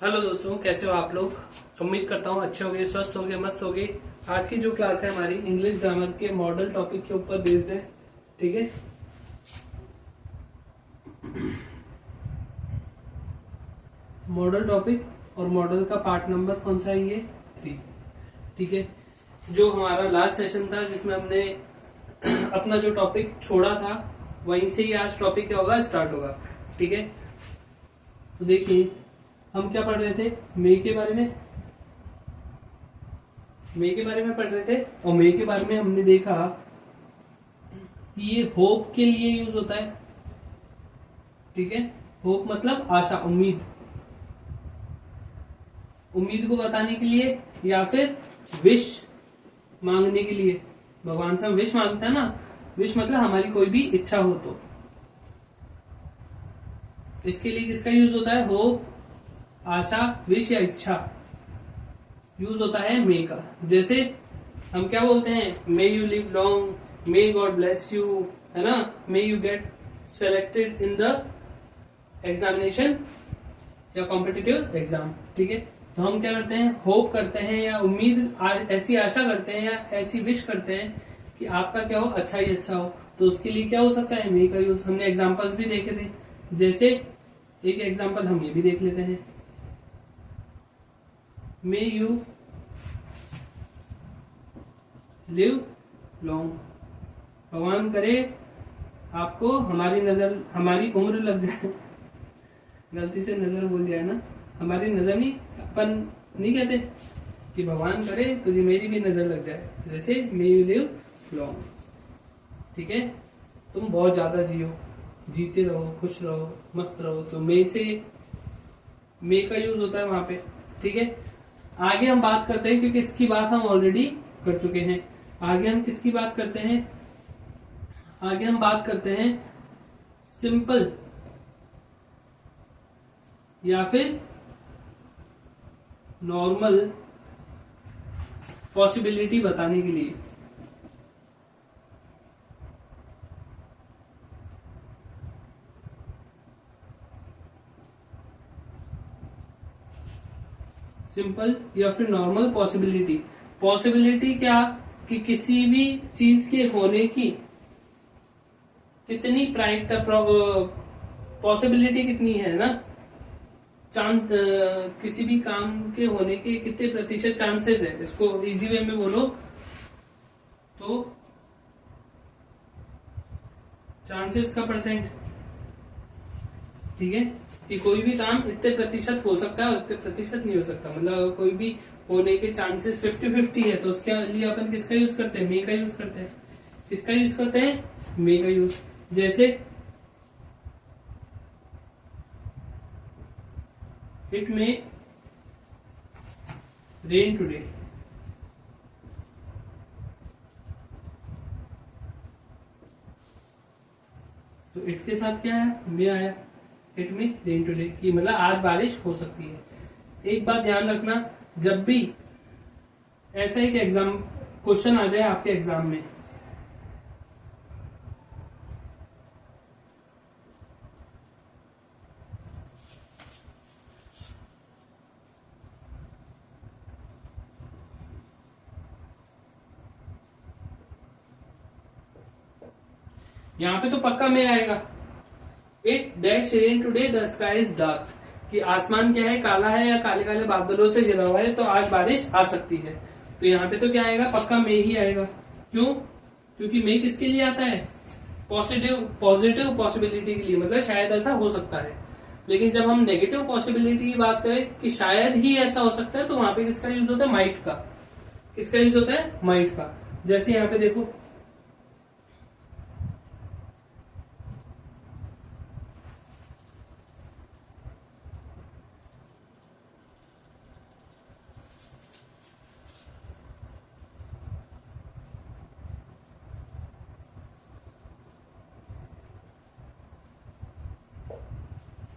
Hello दोस्तों, कैसे हो आप लोग। उम्मीद करता हूँ अच्छे होंगे, स्वस्थ होंगे, मस्त होंगे। आज की जो क्लास है हमारी इंग्लिश ग्रामर के मॉडल टॉपिक के ऊपर बेस्ड है। ठीक है, मॉडल टॉपिक और मॉडल का पार्ट नंबर कौन सा है? ये 3। ठीक है, जो हमारा लास्ट सेशन था जिसमें हमने अपना जो टॉपिक छोड़ा था वहीं से ही आज टॉपिक क्या होगा, स्टार्ट होगा। ठीक है, तो देखिए हम क्या पढ़ रहे थे, मे के बारे में। मे के बारे में पढ़ रहे थे और मे के बारे में हमने देखा कि ये होप के लिए यूज होता है। ठीक है, होप मतलब आशा, उम्मीद, उम्मीद को बताने के लिए या फिर विश मांगने के लिए। भगवान से हम विश मांगते हैं ना, विश मतलब हमारी कोई भी इच्छा हो तो इसके लिए किसका यूज होता है? होप, आशा, विश या इच्छा यूज होता है मे का। जैसे हम क्या बोलते हैं, may you live long, may God bless you, है ना, may you get selected in the examination या कॉम्पिटिटिव एग्जाम। ठीक है, तो हम क्या करते हैं, होप करते हैं या उम्मीद, ऐसी आशा करते हैं या ऐसी विश करते हैं कि आपका क्या हो, अच्छा ही अच्छा हो। तो उसके लिए क्या हो सकता है, मे का यूज। हमने एग्जाम्पल्स भी देखे थे, जैसे एक एग्जाम्पल हम ये भी देख लेते हैं, मे यू लिव लॉन्ग। भगवान करे आपको हमारी उम्र लग जाए। गलती से नजर बोल दिया है ना, हमारी नजर नहीं, अपन नहीं कहते कि भगवान करे तुझे मेरी भी नजर लग जाए, जैसे मे यू लिव लॉन्ग। ठीक है, तुम बहुत ज्यादा जियो, जीते रहो, खुश रहो, मस्त रहो। तो मे का यूज होता है वहां पे। ठीक है, आगे हम बात करते हैं, क्योंकि इसकी बात हम ऑलरेडी कर चुके हैं। आगे हम किसकी बात करते हैं, आगे हम बात करते हैं सिंपल या फिर नॉर्मल पॉसिबिलिटी बताने के लिए। सिंपल या फिर नॉर्मल पॉसिबिलिटी। पॉसिबिलिटी क्या, कि किसी भी चीज के होने की कितनी प्रायिकता, पॉसिबिलिटी कितनी है ना, चांस, किसी भी काम के होने के कितने प्रतिशत चांसेस है। इसको इजी वे में बोलो तो चांसेस का परसेंट। ठीक है, कि कोई भी काम इतने प्रतिशत हो सकता है, इतने प्रतिशत नहीं हो सकता। मतलब कोई भी होने के चांसेस 50-50 है, तो उसके लिए अपन किसका यूज करते हैं, मे का यूज करते हैं। किसका यूज करते हैं, मे का यूज। जैसे इट मे रेन टुडे, तो इट के साथ क्या है, मे आया। इट में रेन टुडे की मतलब आज बारिश हो सकती है। एक बात ध्यान रखना, जब भी ऐसा एक एग्जाम क्वेश्चन आ जाए आपके एग्जाम में, यहां पे तो पक्का में आएगा, it dash rain today, the sky is dark, कि आसमान क्या है, काला है या काले काले बादलों से घिरा हुआ है, तो आज बारिश आ सकती है। तो यहाँ पे तो क्या आएगा, पक्का मे ही आएगा। क्यों? क्योंकि मे किसके लिए आता है, पॉजिटिव पॉसिबिलिटी के लिए, मतलब शायद ऐसा हो सकता है। लेकिन जब हम नेगेटिव पॉसिबिलिटी की बात करें कि शायद ही ऐसा हो सकता है, तो वहां पे किसका यूज होता है, माइट का। किसका यूज होता है, माइट का। जैसे यहाँ पे देखो,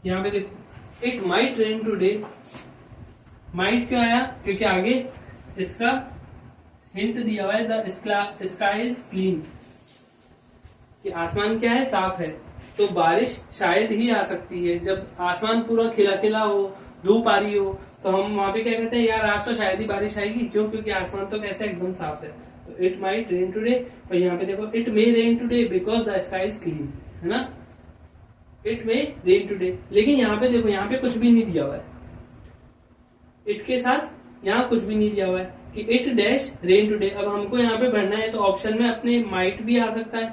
यहाँ पे देखो, it might rain today. Might क्यों आया, क्योंकि आगे इसका हिंट दिया हुआ है, द स्काई इज क्लीन, कि आसमान क्या है, साफ है। तो बारिश शायद ही आ सकती है। जब आसमान पूरा खिला खिला हो, धूप आ रही हो तो हम वहां पे क्या कहते हैं, यार आज तो शायद ही बारिश आएगी। क्यों? क्योंकि आसमान तो कैसे एकदम साफ है। तो इट माइट रेन टुडे, और यहाँ पे देखो it may rain today because the sky is clean, है ना, इट मे रेन टुडे। लेकिन यहाँ पे देखो, यहाँ पे कुछ भी नहीं दिया हुआ है, इट के साथ यहाँ कुछ भी नहीं दिया हुआ है कि इट डैश रेन टुडे। अब हमको यहाँ पे भरना है तो ऑप्शन में अपने माइट भी आ सकता है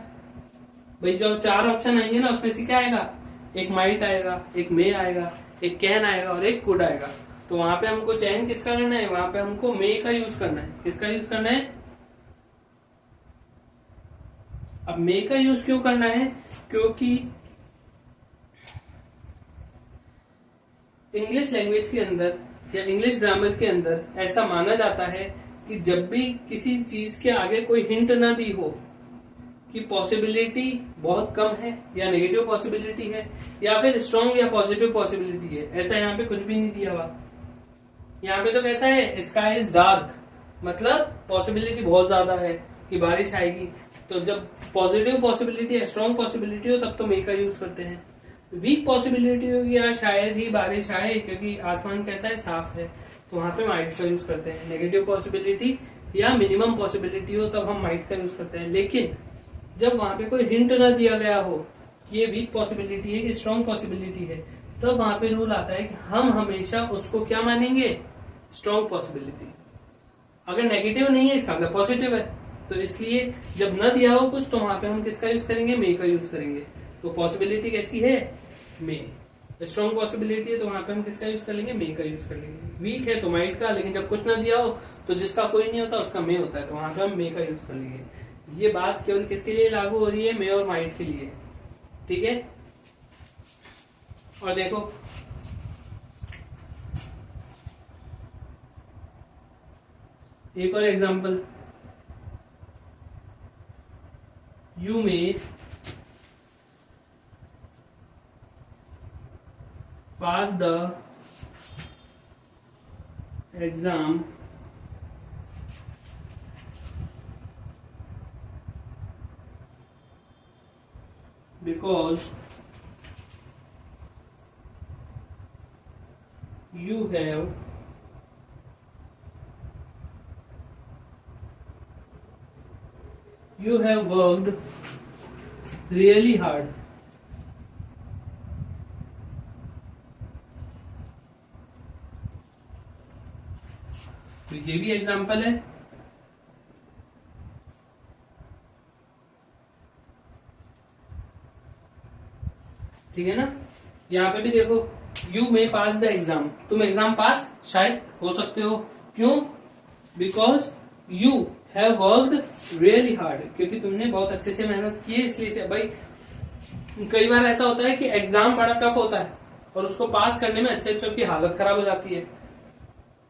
भाई। जो 4 ऑप्शन आएंगे ना उसमें से क्या आएगा, एक माइट आएगा, एक मे आएगा, एक कैन आएगा और एक कुड आएगा। तो वहां पे हमको चयन किसका करना है, वहां पे हमको मे का यूज करना है। किसका यूज करना है? अब मे का यूज क्यों करना है? क्योंकि इंग्लिश लैंग्वेज के अंदर या इंग्लिश ग्रामर के अंदर ऐसा माना जाता है कि जब भी किसी चीज के आगे कोई हिंट ना दी हो कि पॉसिबिलिटी बहुत कम है या नेगेटिव पॉसिबिलिटी है या फिर स्ट्रॉन्ग या पॉजिटिव पॉसिबिलिटी है, ऐसा यहाँ पे कुछ भी नहीं दिया हुआ। यहाँ पे तो कैसा है, स्काई इज डार्क, मतलब पॉसिबिलिटी बहुत ज्यादा है कि बारिश आएगी। तो जब पॉजिटिव पॉसिबिलिटी है, स्ट्रॉन्ग पॉसिबिलिटी हो, तब तो मे का यूज करते हैं। वीक पॉसिबिलिटी होगी यार शायद ही बारिश आए क्योंकि आसमान कैसा है, साफ है, तो वहां पे माइट का यूज करते हैं। नेगेटिव पॉसिबिलिटी या मिनिमम पॉसिबिलिटी हो तब हम माइट का यूज करते हैं। लेकिन जब वहां पे कोई हिंट ना दिया गया हो कि ये वीक पॉसिबिलिटी है कि स्ट्रॉन्ग पॉसिबिलिटी है, तब वहां पे रूल आता है कि हम हमेशा उसको क्या मानेंगे, स्ट्रॉन्ग पॉसिबिलिटी। अगर नेगेटिव नहीं है इसका मतलब पॉजिटिव है, तो इसलिए जब न दिया हो कुछ तो वहां पे हम किसका यूज करेंगे, मे का यूज करेंगे। तो पॉसिबिलिटी कैसी है, मे। स्ट्रॉन्ग पॉसिबिलिटी है तो वहां पे हम किसका यूज कर लेंगे, मे का यूज कर लेंगे। वीक है तो माइट का, लेकिन जब कुछ ना दिया हो तो जिसका कोई नहीं होता उसका मे होता है, तो वहां पे हम मे का यूज कर लेंगे। ये बात केवल किसके लिए लागू हो रही है, मे और माइट के लिए, ठीक है। और देखो एक और example, you may pass the exam because you have worked really hard. तो ये भी एग्जाम्पल है। ठीक है ना। यहाँ पे भी देखो, you may pass the exam, तुम एग्जाम पास शायद हो सकते हो। क्यों? Because you have worked really hard, क्योंकि तुमने बहुत अच्छे से मेहनत की है। इसलिए भाई कई बार ऐसा होता है कि एग्जाम बड़ा टफ होता है और उसको पास करने में अच्छे बच्चों की हालत खराब हो जाती है,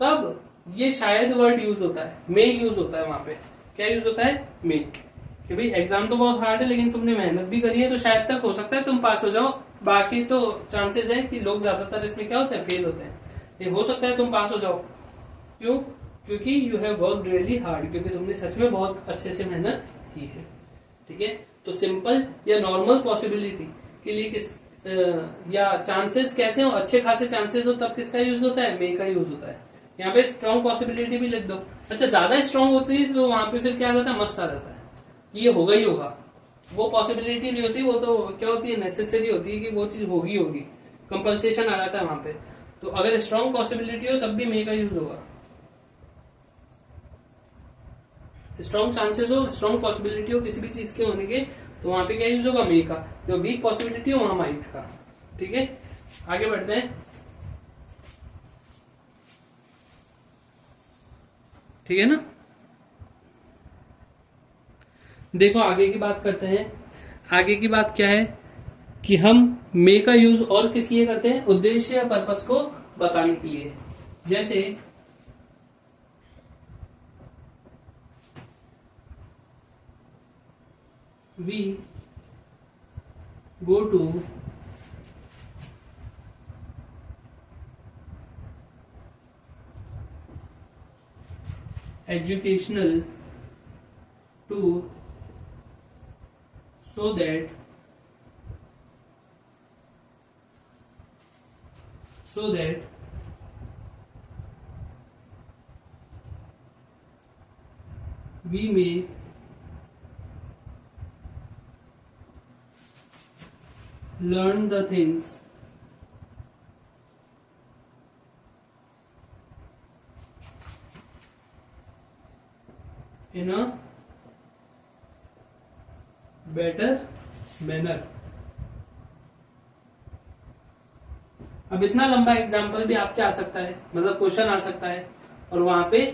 तब ये शायद वर्ड यूज होता है, मे यूज होता है। वहां पे क्या यूज होता है, मे, कि भाई एग्जाम तो बहुत हार्ड है लेकिन तुमने मेहनत भी करी है तो शायद तक हो सकता है तुम पास हो जाओ। बाकी तो चांसेस है कि लोग ज्यादातर इसमें क्या होते हैं, फेल होते हैं। ये हो सकता है तुम पास हो जाओ। क्यों? क्योंकि you have worked really hard, क्योंकि तुमने सच में बहुत अच्छे से मेहनत की है। ठीक है। तो सिंपल या नॉर्मल पॉसिबिलिटी के लिए किस या चांसेस कैसे हो, अच्छे खासे चांसेस हो, तब किसका यूज होता है, मे का यूज होता है। यहाँ पे स्ट्रॉन्ग पॉसिबिलिटी भी लिख दो। अच्छा, ज्यादा स्ट्रॉन्ग होती है तो वहां पे फिर क्या होता है, मस्ट आ जाता है, ये होगा ही होगा। वो पॉसिबिलिटी नहीं होती, वो तो क्या होती है, नेसेसरी होती है कि वो चीज होगी होगी, कंपल्सेशन आ जाता है वहां पे। तो अगर स्ट्रॉन्ग पॉसिबिलिटी हो तब भी मे का यूज होगा। स्ट्रॉन्ग चांसेस हो, स्ट्रॉन्ग पॉसिबिलिटी हो किसी भी चीज के होने के, तो वहां पे क्या यूज होगा, मे का। जो वीक पॉसिबिलिटी हो वहां माइट का। ठीक है, आगे बढ़ते हैं। ठीक है ना। देखो आगे की बात करते हैं। आगे की बात क्या है कि हम मे का यूज और किस लिए करते हैं, उद्देश्य या पर्पस को बताने के लिए। जैसे we go to educational tour so that we may learn the things in a better manner। अब इतना लंबा एग्जाम्पल भी आपके आ सकता है, मतलब क्वेश्चन आ सकता है, और वहां पे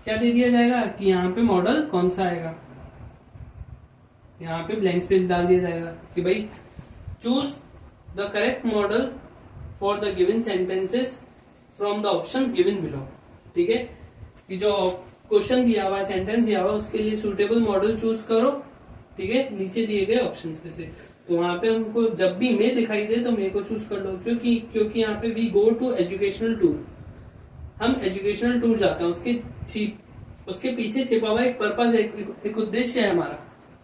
क्या दे दिया जाएगा कि यहाँ पे मॉडल कौन सा आएगा, यहाँ पे ब्लैंक स्पेस डाल दिया जाएगा कि भाई choose the correct model for the given sentences from the options given below. ठीक है, कि जो क्वेश्चन दिया हुआ है, सेंटेंस दिया हुआ है, उसके लिए सुटेबल मॉडल चूज करो। ठीक है, नीचे दिए गए ऑप्शंस में से। तो वहां पे हमको जब भी मे दिखाई दे तो मे को चूज कर लो, क्योंकि यहाँ पे we go to educational tour, हम एजुकेशनल टूर जाते हैं, उसके पीछे छिपा हुआ एक पर्पज, एक उद्देश्य है हमारा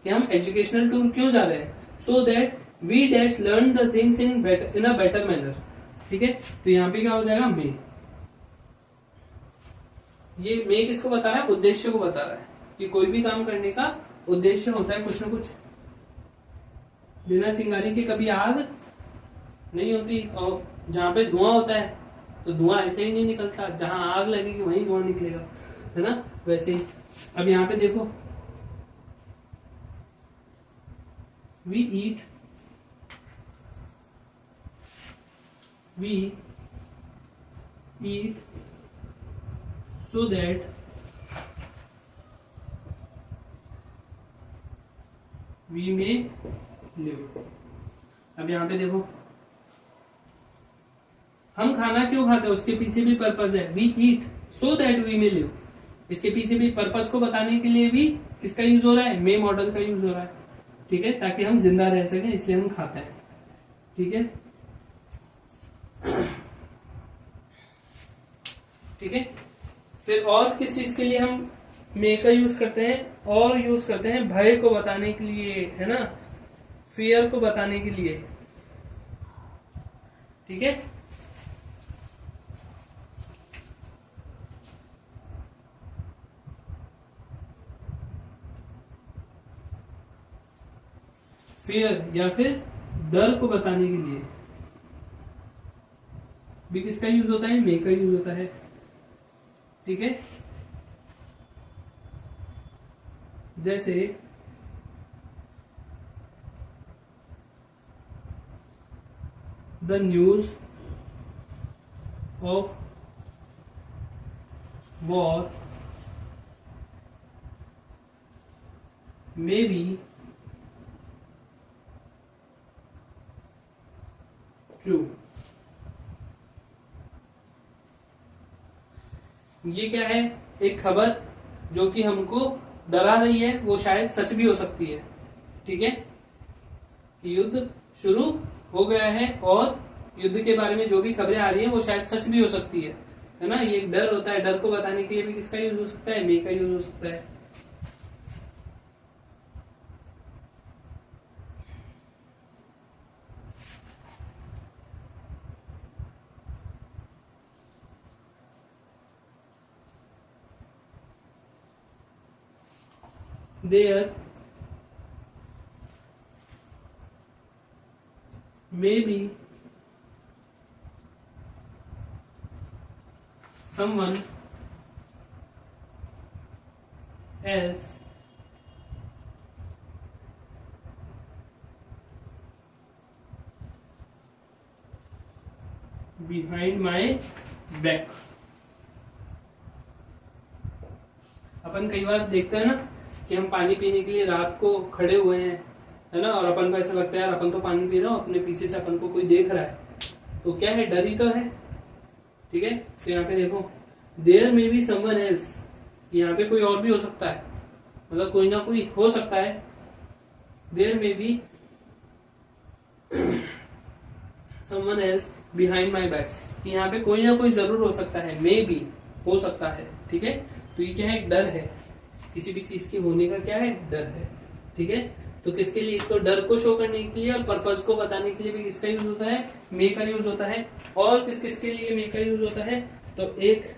कि हम एजुकेशनल टूर क्यों जा रहे हैं, so that we dash learn the things in a better manner. ठीक है, तो यहाँ पे क्या हो जाएगा मे। ये मे किसको बता रहा है, उद्देश्य को बता रहा है कि कोई भी काम करने का उद्देश्य होता है कुछ ना कुछ। बिना चिंगारी के कभी आग नहीं होती, और जहां पे धुआं होता है तो धुआं ऐसे ही नहीं निकलता, जहां आग लगेगी वहीं धुआं निकलेगा, है ना। वैसे ही अब यहाँ पे देखो, we eat so that we may live। अब यहाँ पे देखो, हम खाना क्यों खाते हैं, उसके पीछे भी पर्पज है, we eat so that we may live. इसके पीछे भी पर्पज को बताने के लिए भी किसका यूज हो रहा है, मे मॉडल का यूज हो रहा है। ठीक है, ताकि हम जिंदा रह सकें, इसलिए हम खाते हैं। ठीक है, ठीक है। फिर और किस चीज के लिए हम मे का यूज करते हैं, और यूज करते हैं भय को बताने के लिए, है ना, फियर को बताने के लिए। ठीक है, फियर या फिर डर को बताने के लिए भी किसका यूज होता है, मे का यूज होता है। ठीक है, जैसे the news of war may be true. ये क्या है, एक खबर जो कि हमको डरा रही है, वो शायद सच भी हो सकती है। ठीक है, युद्ध शुरू हो गया है और युद्ध के बारे में जो भी खबरें आ रही हैं वो शायद सच भी हो सकती है ना। ये एक डर होता है, डर को बताने के लिए भी किसका यूज हो सकता है, मे का यूज हो सकता है। There may be someone else behind my back। अपन कई बार देखते हैं ना कि हम पानी पीने के लिए रात को खड़े हुए हैं, है ना, और अपन को ऐसा लगता है यार अपन तो पानी पी रहे हो, अपने पीछे से अपन को कोई देख रहा है, तो क्या है, डर ही तो है। ठीक है, तो यहाँ पे देखो, there may be someone else, यहाँ पे कोई और भी हो सकता है, मतलब कोई ना कोई हो सकता है। There may be someone else behind my back, यहाँ पे कोई ना कोई जरूर हो सकता है, मे बी हो सकता है। ठीक है, तो ये क्या है, एक डर है, किसी भी चीज के होने का क्या है, डर है। ठीक है, तो किसके लिए, तो डर को शो करने के लिए और पर्पज को बताने के लिए भी किसका यूज होता है, मे का यूज होता है। और किस किसके लिए मे का यूज होता है, तो एक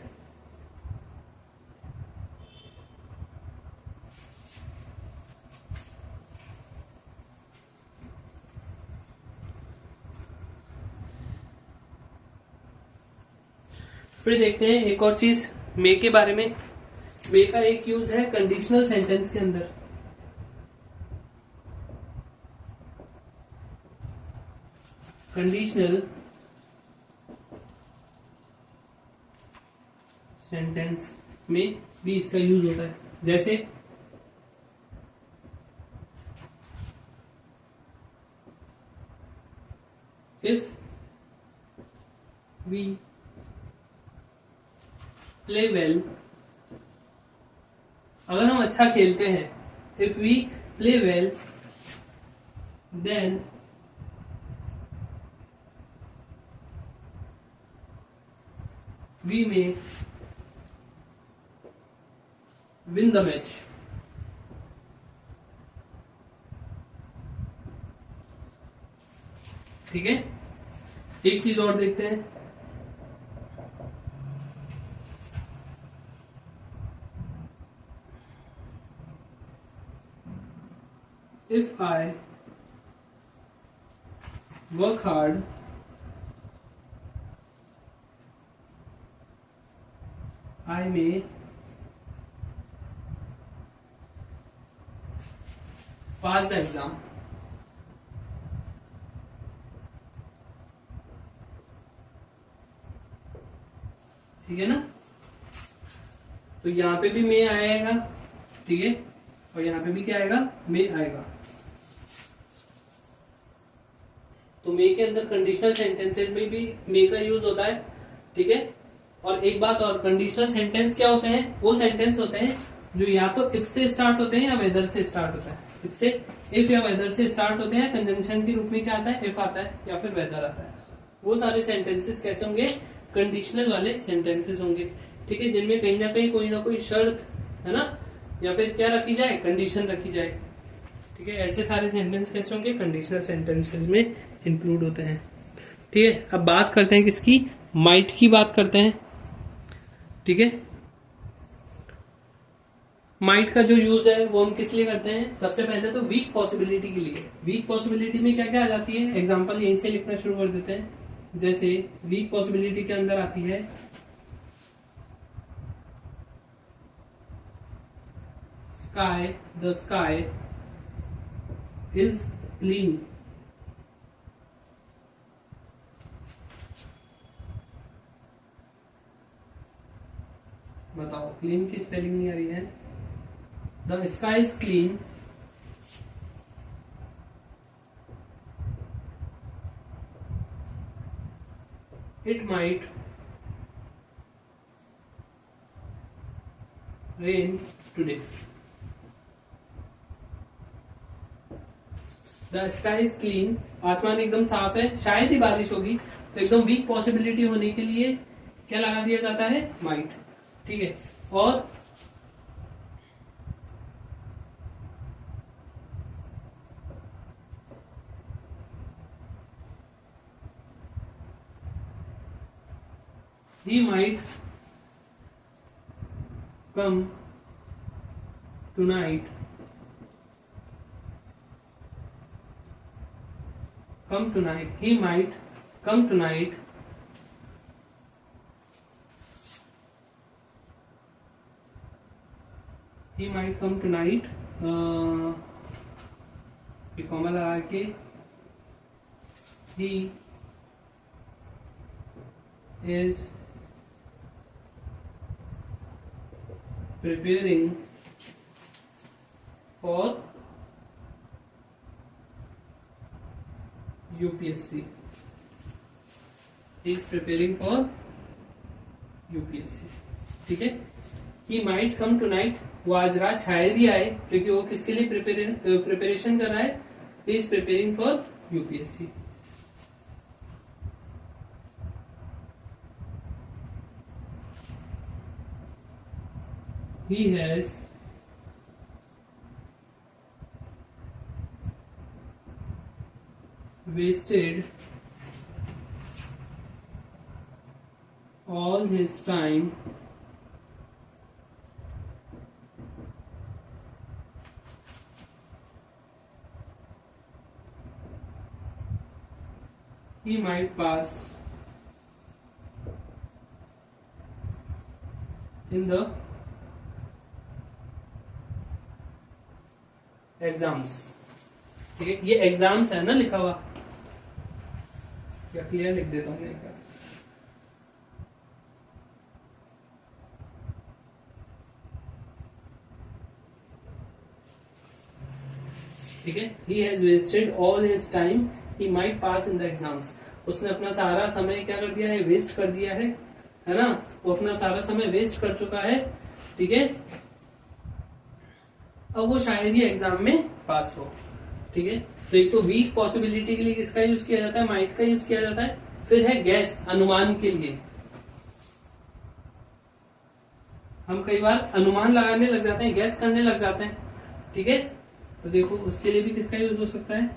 फिर देखते हैं एक और चीज मे के बारे में। मे का एक यूज है कंडीशनल सेंटेंस के अंदर। कंडीशनल सेंटेंस में भी इसका यूज होता है। जैसे इफ वी प्ले वेल, अगर हम अच्छा खेलते हैं, if we play well then we may win the match. ठीक है, एक चीज और देखते हैं। If I work hard I may pass the exam. ठीक है ना, तो यहां पे भी मे आएगा। ठीक है, और यहां पे भी क्या आएगा, मे आएगा। तो मे के अंदर कंडीशनल सेंटेंसेस में भी मे का यूज होता है। ठीक है, और एक बात और, कंडीशनल सेंटेंस क्या होते हैं, वो सेंटेंस होते हैं जो या तो इफ से स्टार्ट होते हैं या वेदर से स्टार्ट होता है। इससे इफ या वेदर से स्टार्ट होते हैं, कंजंक्शन के रूप में क्या आता है, इफ आता है या फिर वेदर आता है। वो सारे सेंटेंसेस कैसे होंगे, कंडीशनल वाले सेंटेंसेस होंगे। ठीक है, जिनमें कहीं ना कहीं कोई ना कोई शर्त है ना, या फिर क्या रखी जाए, कंडीशन रखी जाए। ठीक है, ऐसे सारे सेंटेंस कैसे होंगे, कंडीशनल सेंटेंसेस में इंक्लूड होते हैं। ठीक है, अब बात करते हैं किसकी, माइट की बात करते हैं। ठीक है, माइट का जो यूज है वो हम किस लिए करते हैं, सबसे पहले तो वीक पॉसिबिलिटी के लिए। वीक पॉसिबिलिटी में क्या क्या आ जाती है, एग्जांपल यहीं से लिखना शुरू कर देते हैं। जैसे वीक पॉसिबिलिटी के अंदर आती है sky, the sky is clean. बताओ, क्लीन की स्पेलिंग नहीं आ रही है। The sky is clean it might rain today. The sky is clean, आसमान एकदम साफ है, शायद ही बारिश होगी, तो एकदम वीक पॉसिबिलिटी होने के लिए क्या लगा दिया जाता है, माइट। ठीक है, और he might come tonight, come tonight, he might come tonight, he might come tonight, comma लगा के he is preparing for UPSC, he is preparing for UPSC। ठीक है, he might come tonight, वो आज रात शायद ही आए, क्योंकि वो किसके लिए प्रिपरेशन कर रहा है, he is preparing for UPSC। he has wasted all his time he might pass in the exams. ठीक है, ये एग्जाम्स है ना लिखा हुआ, क्या क्लियर लिख देता हूँ एक बार। ठीक है, he has wasted all his time he might pass in the exams. उसने अपना सारा समय क्या कर दिया है, वेस्ट कर दिया है ना, वो अपना सारा समय वेस्ट कर चुका है। ठीक है, अब वो शायद ही एग्जाम में पास हो। ठीक है, तो एक तो वीक पॉसिबिलिटी के लिए किसका यूज किया जाता है, माइट का यूज किया जाता है। फिर है गैस, अनुमान के लिए। हम कई बार अनुमान लगाने लग जाते हैं, गैस करने लग जाते हैं। ठीक है, तो देखो उसके लिए भी किसका यूज हो सकता है।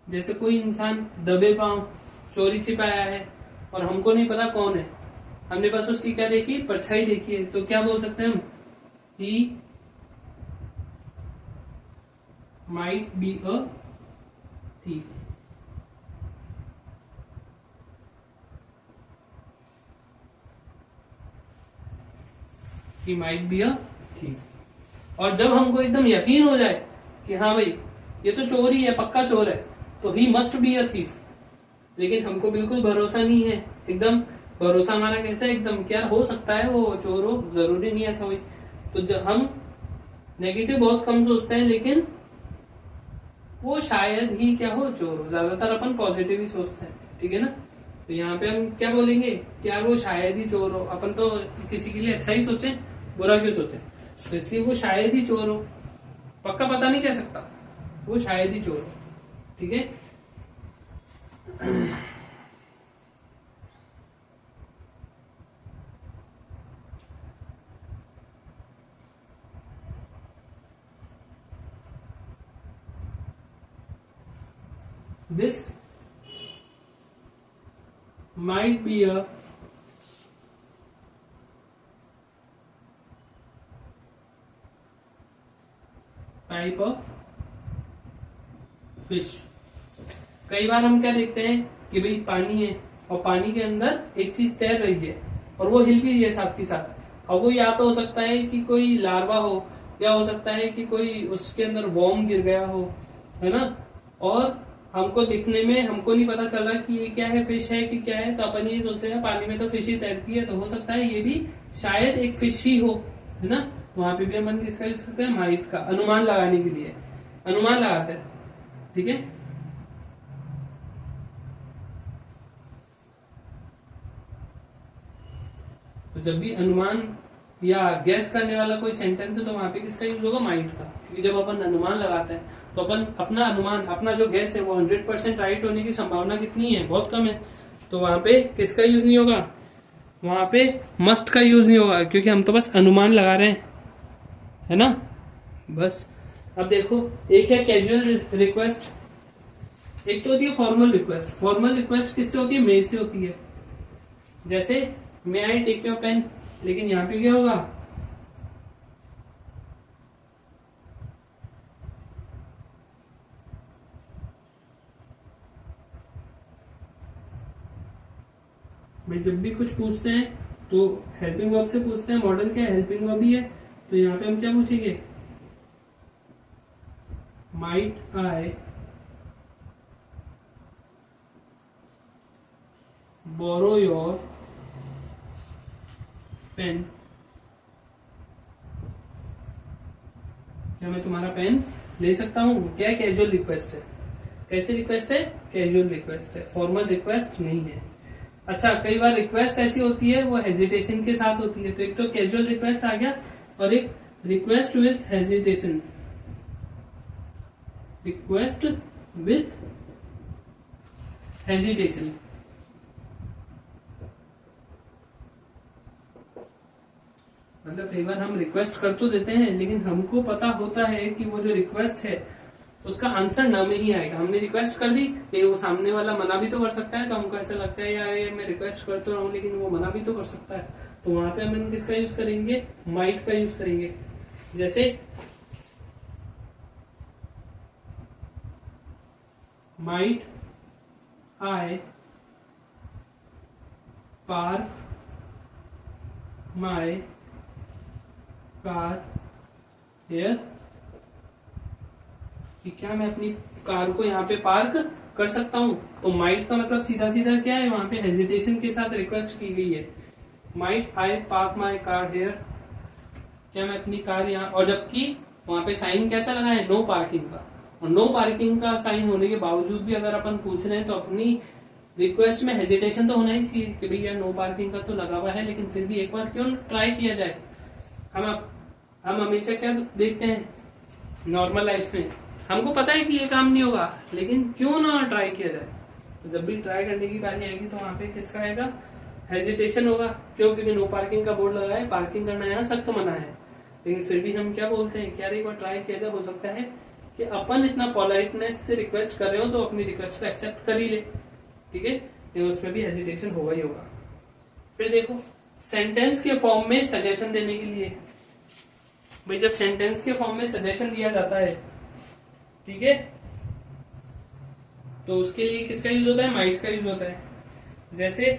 जैसे कोई इंसान दबे पांव चोरी छिपाया है और हमको नहीं पता कौन है, हमने बस उसकी क्या देखी, परछाई देखी है, तो क्या बोल सकते हैं हम, he might be a thief. He might be a thief. और जब हमको एकदम यकीन हो जाए कि हाँ भाई ये तो चोर ही है, पक्का चोर है, तो he must be a thief. लेकिन हमको बिल्कुल भरोसा नहीं है, एकदम भरोसा हमारा कैसा है, एकदम क्या हो सकता है वो चोर हो, जरूरी नहीं ऐसा हो। तो जब हम नेगेटिव बहुत कम सोचते हैं, लेकिन वो शायद ही क्या हो, चोर हो। ज्यादातर अपन पॉजिटिव ही सोचते हैं। ठीक है ना, तो यहाँ पे हम क्या बोलेंगे कि यार वो शायद ही चोर हो। अपन तो किसी के लिए अच्छा ही सोचे, बुरा क्यों सोचे। तो इसलिए वो शायद ही चोर हो, पक्का पता नहीं कह सकता, वो शायद ही चोर हो। ठीक है, this might be a type of fish। कई बार हम क्या देखते हैं कि भाई पानी है और पानी के अंदर एक चीज तैर रही है और वो हिल भी रही है साथ ही साथ। और वो या तो हो सकता है कि कोई लार्वा हो, या हो सकता है कि कोई उसके अंदर वॉर्म गिर गया हो, है ना। और हमको दिखने में हमको नहीं पता चल रहा कि ये क्या है, फिश है कि क्या है, तो अपन ये सोचते हैं पानी में तो फिश ही तैरती है, तो हो सकता है ये भी शायद एक फिश ही हो, है ना। वहां पे भी अपन किसका यूज करते हैं, माइट का, अनुमान लगाने के लिए अनुमान लगाते हैं। ठीक है, तो जब भी अनुमान या गैस करने वाला कोई सेंटेंस है तो वहां पे किसका यूज होगा, माइट का। क्योंकि जब अपन अनुमान लगाते हैं तो अपन अपना अनुमान, अपना जो गैस है वो 100% राइट होने की संभावना कितनी है, बहुत कम है। तो वहां पे किसका यूज नहीं होगा, वहां पे मस्ट का यूज नहीं होगा, क्योंकि हम तो बस अनुमान लगा रहे हैं, है ना। बस अब देखो, एक है कैजुअल रिक्वेस्ट, एक तो होती है फॉर्मल रिक्वेस्ट। फॉर्मल रिक्वेस्ट किससे होती है, मे से होती है। जैसे मे आई टेक योर पेन, लेकिन यहां पे क्या होगा, भाई जब भी कुछ पूछते हैं तो हेल्पिंग वर्ब से पूछते हैं। मॉडल क्या है, हेल्पिंग वर्ब ही है। तो यहाँ पे हम क्या पूछेंगे, might I borrow your pen, क्या मैं तुम्हारा पेन ले सकता हूँ। क्या कैजुअल रिक्वेस्ट है, कैसी रिक्वेस्ट है, कैजुअल रिक्वेस्ट है, फॉर्मल रिक्वेस्ट नहीं है। अच्छा, कई बार रिक्वेस्ट ऐसी होती है वो हेजिटेशन के साथ होती है। तो एक तो कैजुअल रिक्वेस्ट आ गया, और एक request with hesitation, request with hesitation. मतलब कई बार हम रिक्वेस्ट कर तो देते हैं, लेकिन हमको पता होता है कि वो जो रिक्वेस्ट है उसका आंसर न में ही आएगा। हमने रिक्वेस्ट कर दी, लेकिन वो सामने वाला मना भी तो कर सकता है। तो हमको ऐसा लगता है यार ये मैं रिक्वेस्ट कर तो रहा हूँ, लेकिन वो मना भी तो कर सकता है। तो वहां पे हम किसका यूज करेंगे, माइट का यूज करेंगे। जैसे might I park my car here, कि क्या मैं अपनी कार को यहाँ पे पार्क कर सकता हूं। तो माइट का मतलब सीधा सीधा क्या है, वहां पे हेजिटेशन के साथ रिक्वेस्ट की गई है, might I park my car here, क्या मैं अपनी कार यहाँ, और जबकि वहां पे साइन कैसा लगा है, नो पार्किंग का। और नो पार्किंग का साइन होने के बावजूद भी अगर अपन पूछ रहे हैं तो अपनी रिक्वेस्ट में हेजिटेशन तो होना ही चाहिए कि भैया नो पार्किंग का तो लगा हुआ है, लेकिन फिर भी एक बार क्यों ट्राई किया जाए। हम हमेशा क्या देखते हैं नॉर्मल लाइफ में, हमको पता है कि ये काम नहीं होगा, लेकिन क्यों ना ट्राई किया जाए। तो जब भी ट्राई करने की बारी आएगी तो वहां पे किसका आएगा, हेजिटेशन होगा। क्यों, क्योंकि नो पार्किंग का बोर्ड लगा है, पार्किंग करना यहाँ सख्त मना है, लेकिन फिर भी हम क्या बोलते हैं कि यार एक बार ट्राई किया जाए, हो सकता है कि अपन इतना पोलाइटनेस से रिक्वेस्ट कर रहे हो तो अपनी रिक्वेस्ट को एक्सेप्ट कर ही ले, ठीक है, लेकिन उसमें भी हेजिटेशन होगा ही होगा। फिर देखो सेंटेंस के फॉर्म में सजेशन देने के लिए, भाई जब सेंटेंस के फॉर्म में सजेशन दिया जाता है, ठीक है, तो उसके लिए किसका यूज होता है, माइट का यूज होता है। जैसे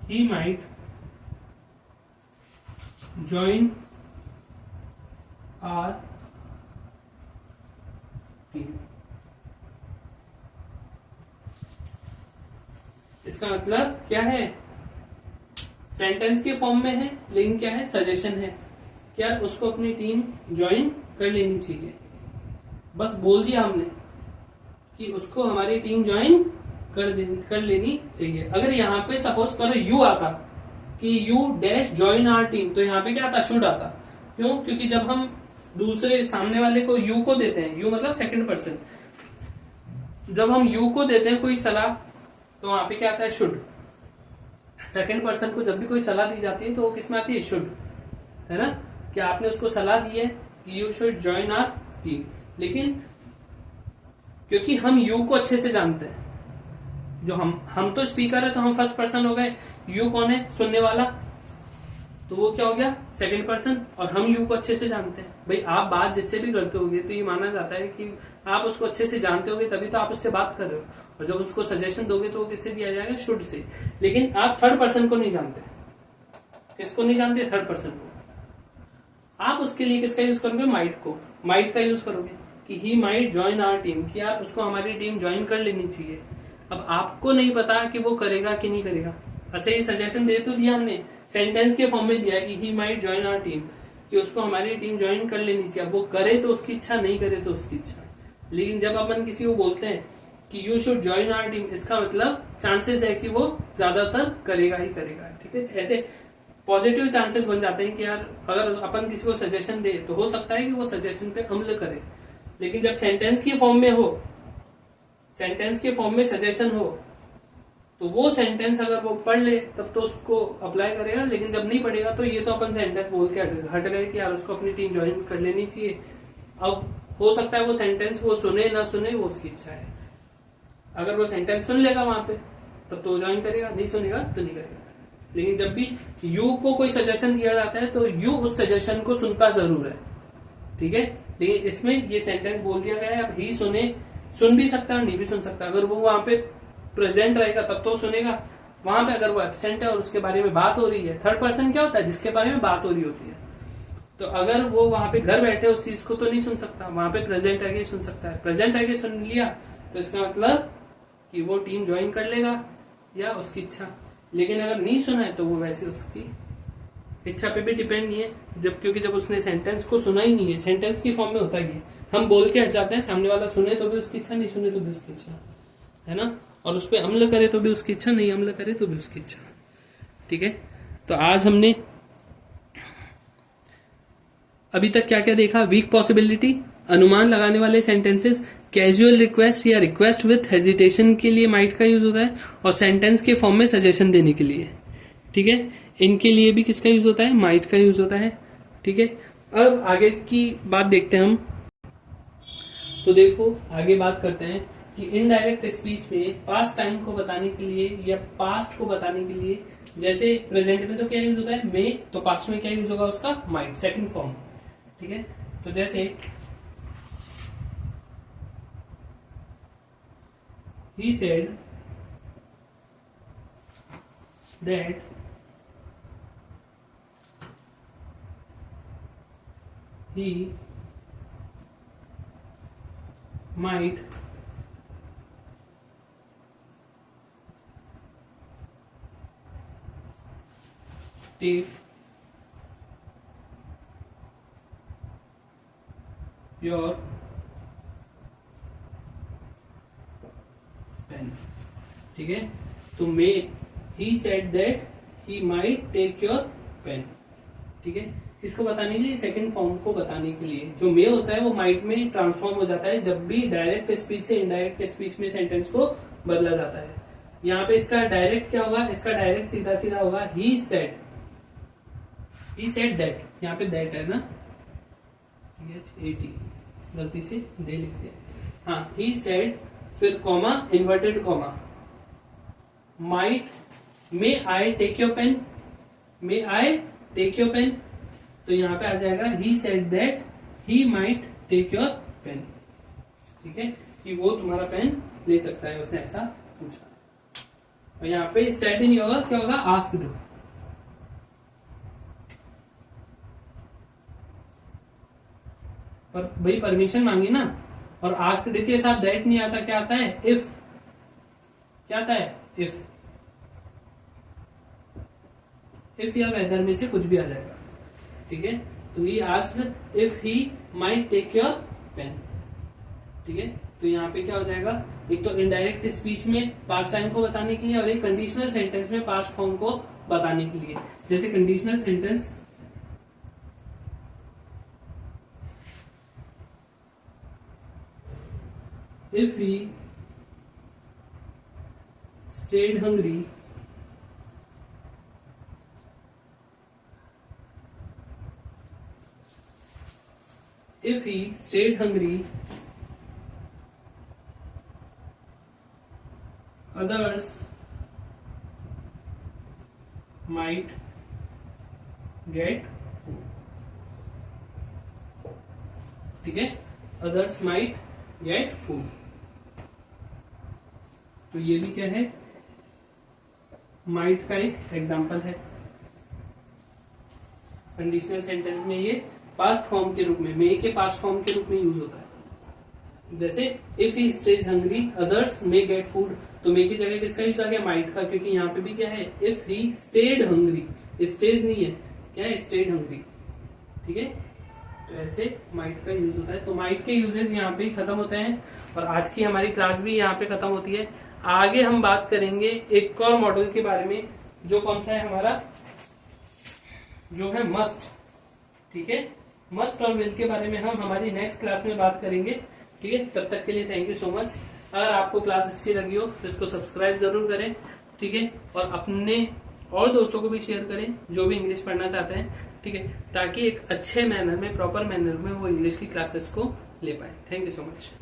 he might join our team। इसका मतलब क्या है, सेंटेंस के फॉर्म में है, लेकिन क्या है, सजेशन है, क्या उसको अपनी टीम ज्वाइन कर लेनी चाहिए। बस बोल दिया हमने कि उसको हमारी टीम ज्वाइन कर लेनी चाहिए। अगर यहाँ पे सपोज करो यू आता कि you dash join our team, तो यहाँ पे क्या आता, शुड आता। क्यों, क्योंकि जब हम दूसरे सामने वाले को यू को देते हैं, यू मतलब सेकंड पर्सन, जब हम यू को देते हैं कोई सलाह तो वहां पे क्या आता है, शुड। सेकंड पर्सन को जब भी कोई सलाह दी जाती है तो वो किसमें आती है, शुड, है ना, कि आपने उसको सलाह दी है कि you should join our team. लेकिन क्योंकि हम यू को अच्छे से जानते हैं, जो हम तो स्पीकर है तो हम फर्स्ट पर्सन हो गए, यू कौन है, सुनने वाला, तो वो क्या हो गया, सेकंड पर्सन। और हम यू को अच्छे से जानते हैं, भाई आप बात जिससे भी करते होगे तो ये माना जाता है कि आप उसको अच्छे से जानते होगे, तभी तो आप उससे बात कर रहे हो। और जब उसको सजेशन दोगे तो वो किससे दिया जाएगा, शुड से। लेकिन आप थर्ड पर्सन को नहीं जानते, किसको नहीं जानते, थर्ड पर्सन को। आप उसके लिए किसका यूज करोगे, माइट को, माइट का यूज करोगे कि he might join our team, कि यार उसको हमारी टीम ज्वाइन कर लेनी चाहिए। अब आपको नहीं पता कि वो करेगा कि नहीं करेगा। अच्छा ये सजेशन दे तो दिया हमने, सेंटेंस के फॉर्म में दिया कि he might join our team, कि उसको हमारी टीम ज्वाइन कर लेनी चाहिए। अब वो करे तो उसकी इच्छा, नहीं करे तो उसकी इच्छा। लेकिन जब अपन किसी को बोलते हैं कि you should join our team, इसका मतलब चांसेस है कि वो ज्यादातर करेगा ही करेगा, ठीक है। ऐसे पॉजिटिव चांसेस बन जाते हैं कि यार अगर अपन किसी को सजेशन दे तो हो सकता है कि वो सजेशन पे अमल करे। लेकिन जब सेंटेंस की फॉर्म में हो, सेंटेंस के फॉर्म में सजेशन हो, तो वो सेंटेंस अगर वो पढ़ ले तब तो उसको अप्लाई करेगा। लेकिन जब नहीं पढ़ेगा तो ये तो अपन सेंटेंस बोल के हट गए कि यार उसको अपनी टीम ज्वाइन कर लेनी चाहिए। अब हो सकता है वो सेंटेंस वो सुने ना सुने, वो उसकी इच्छा है। अगर वो सेंटेंस सुन लेगा वहां पे तब तो ज्वाइन करेगा, नहीं सुनेगा तो नहीं करेगा। लेकिन जब भी यू को कोई सजेशन दिया जाता है तो यू उस सजेशन को सुनता जरूर है, ठीक है। लेकिन इसमें ये सेंटेंस बोल दिया गया है, अब ही सुन भी सकता है, नहीं भी सुन सकता। अगर वो वहां पे प्रेजेंट रहेगा तब तो सुनेगा। वहां पे अगर वो एब्सेंट है और उसके बारे में बात हो रही है, थर्ड पर्सन क्या होता है, जिसके बारे में बात हो रही होती है, तो अगर वो वहां पे घर बैठे उस चीज को तो नहीं सुन सकता, वहां पे प्रेजेंट रह के सुन सकता है। प्रेजेंट रह के सुन लिया तो इसका मतलब कि वो टीम ज्वाइन कर लेगा या उसकी इच्छा। लेकिन अगर नहीं सुना है तो वो वैसे उसकी इच्छा पे भी डिपेंड नहीं है, जब क्योंकि जब उसने सेंटेंस को सुना ही नहीं है। सेंटेंस की फॉर्म में होता ही है, हम बोल के हट जाते हैं, सामने वाला सुने तो भी उसकी इच्छा, नहीं सुने तो भी उसकी इच्छा, है ना। और उस पर अमल करे तो भी उसकी इच्छा, नहीं अमल करे तो भी उसकी इच्छा, ठीक है। तो आज हमने अभी तक क्या क्या देखा, वीक पॉसिबिलिटी, अनुमान लगाने वाले सेंटेंसेस, कैजुअल रिक्वेस्ट या रिक्वेस्ट विथ हेजिटेशन के लिए माइट का यूज होता है, और सेंटेंस के फॉर्म में सजेशन देने के लिए, ठीक है, इनके लिए भी किसका यूज होता है, माइट का यूज होता है, ठीक है। अब आगे की बात देखते हैं हम। तो देखो आगे बात करते हैं कि इनडायरेक्ट स्पीच में पास्ट टाइम को बताने के लिए या पास्ट को बताने के लिए जैसे प्रेजेंट में तो क्या यूज होता है मे, तो पास्ट में क्या यूज होगा उसका माइट, सेकंड फॉर्म। ठीक है, तो जैसे he said that he might take your pen। ठीक है, तो may he said that he might take your pen. ठीक है, इसको बताने के लिए, सेकंड फॉर्म को बताने के लिए, जो मे होता है वो माइट में ट्रांसफॉर्म हो जाता है जब भी डायरेक्ट स्पीच से इनडायरेक्ट स्पीच में सेंटेंस को बदला जाता है। यहाँ पे इसका डायरेक्ट क्या होगा, इसका डायरेक्ट सीधा सीधा होगा ही सेड दैट, यहाँ पे दैट है ना, AT गलती से दे लिखते हैं, हाँ, ही सेड फिर comma, inverted comma, might, may I take your pen, may I take your pen, तो यहां पे आ जाएगा he said that he might take your pen. ठीक है, कि वो तुम्हारा पेन ले सकता है, उसने ऐसा पूछा। और यहाँ पे सेड नहीं होगा, क्या होगा, आस्क्ड। पर भाई परमिशन मांगी ना, और आस्क्ड के साथ दैट नहीं आता, क्या आता है, इफ। क्या आता है, इफ या वेदर में से कुछ भी आ जाएगा। ठीक है, तो he asked if he might take your pen. ठीक है, तो यहाँ पे क्या हो जाएगा, एक तो इनडायरेक्ट स्पीच में पास्ट टाइम को बताने के लिए, और एक कंडीशनल सेंटेंस में पास्ट फॉर्म को बताने के लिए। जैसे conditional sentence, if he stayed hungry others might get food। ठीक है, others might get food, तो ये भी क्या है, माइट का एक एग्जाम्पल है। कंडीशनल सेंटेंस में ये पास्ट फॉर्म के रूप में, मे के पास्ट फॉर्म के रूप में यूज होता है। जैसे if he stage hungry others may get food, तो मे की जगह किसका यूज आ गया, माइट का, क्योंकि यहाँ पे भी क्या है, if he stayed hungry, stage नहीं है, क्या है, स्टेड हंग्री। ठीक है, तो ऐसे माइट का यूज होता है। तो माइट के यूजेस यहाँ पे ही खत्म होते हैं, और आज की हमारी क्लास भी यहाँ पे खत्म होती है। आगे हम बात करेंगे एक और मॉडल के बारे में, जो कौन सा है हमारा, जो है मस्ट। ठीक है, मस्ट और विल के बारे में हम हमारी नेक्स्ट क्लास में बात करेंगे। ठीक है, तब तक के लिए थैंक यू सो मच। अगर आपको क्लास अच्छी लगी हो तो इसको सब्सक्राइब जरूर करें। ठीक है, और अपने और दोस्तों को भी शेयर करें जो भी इंग्लिश पढ़ना चाहते हैं। ठीक है, ताकि एक अच्छे मैनर में, प्रॉपर मैनर में वो इंग्लिश की क्लासेस को ले पाए। Thank you so much.